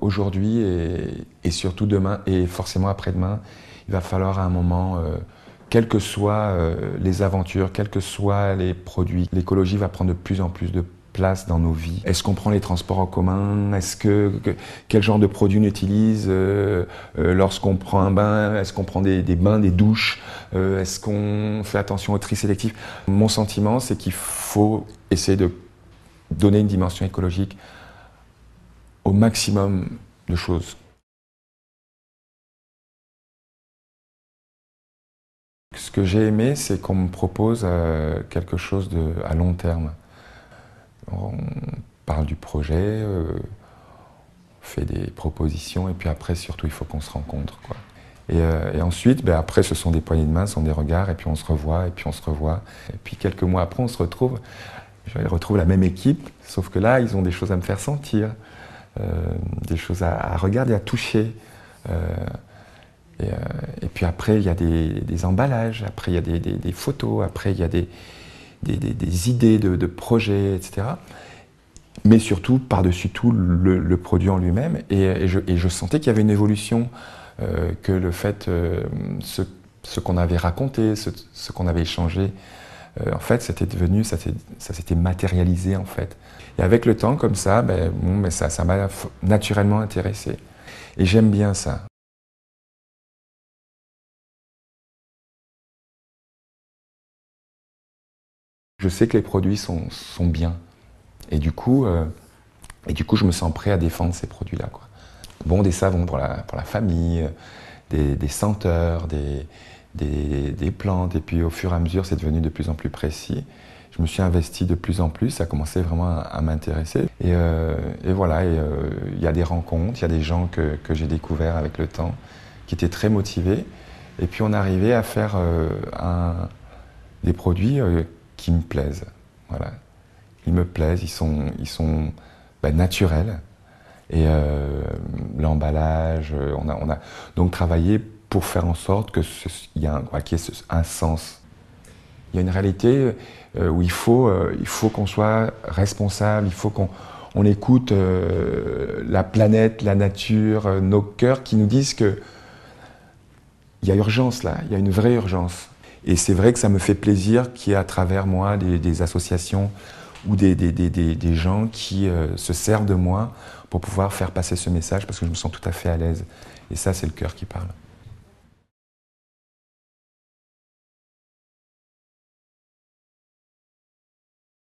Aujourd'hui et surtout demain et forcément après-demain, il va falloir à un moment, quelles que soient les aventures, quels que soient les produits, l'écologie va prendre de plus en plus de place dans nos vies. Est-ce qu'on prend les transports en commun? Quel genre de produits on utilise lorsqu'on prend un bain? Est-ce qu'on prend des bains, des douches? Est-ce qu'on fait attention au tri sélectif? Mon sentiment, c'est qu'il faut essayer de donner une dimension écologique au maximum de choses. Ce que j'ai aimé, c'est qu'on me propose quelque chose à long terme. On parle du projet, on fait des propositions, et puis après, surtout, il faut qu'on se rencontre, quoi. Et ensuite, après, ce sont des poignées de main, ce sont des regards, et puis on se revoit, et puis on se revoit. Et puis quelques mois après, on se retrouve. Je retrouve la même équipe, sauf que là, ils ont des choses à me faire sentir, des choses à regarder, à toucher. Et puis après, il y a des emballages, après il y a des photos, après il y a des idées de projets, etc. Mais surtout, par-dessus tout, le produit en lui-même. Et je sentais qu'il y avait une évolution, que le fait, ce qu'on avait raconté, ce qu'on avait échangé, en fait, c'était devenu, ça s'était matérialisé, en fait. Et avec le temps, comme ça, ça m'a naturellement intéressé. Et j'aime bien ça. Je sais que les produits sont bien. Et du coup, je me sens prêt à défendre ces produits-là, quoi. Bon, des savons pour la famille, des senteurs, des plantes. Et puis au fur et à mesure, c'est devenu de plus en plus précis. Je me suis investi de plus en plus, ça commençait vraiment à m'intéresser. Et voilà, il y a des rencontres, il y a des gens que j'ai découverts avec le temps, qui étaient très motivés. Et puis on arrivait à faire des produits qui me plaisent. Voilà. Ils me plaisent, ils sont naturels. Et l'emballage, on a donc travaillé pour faire en sorte qu'il y ait un sens. Il y a une réalité où il faut qu'on soit responsable, il faut qu'on écoute la planète, la nature, nos cœurs qui nous disent qu'il y a urgence là, il y a une vraie urgence. Et c'est vrai que ça me fait plaisir qu'il y ait à travers moi des associations ou des gens qui se servent de moi pour pouvoir faire passer ce message parce que je me sens tout à fait à l'aise. Et ça, c'est le cœur qui parle.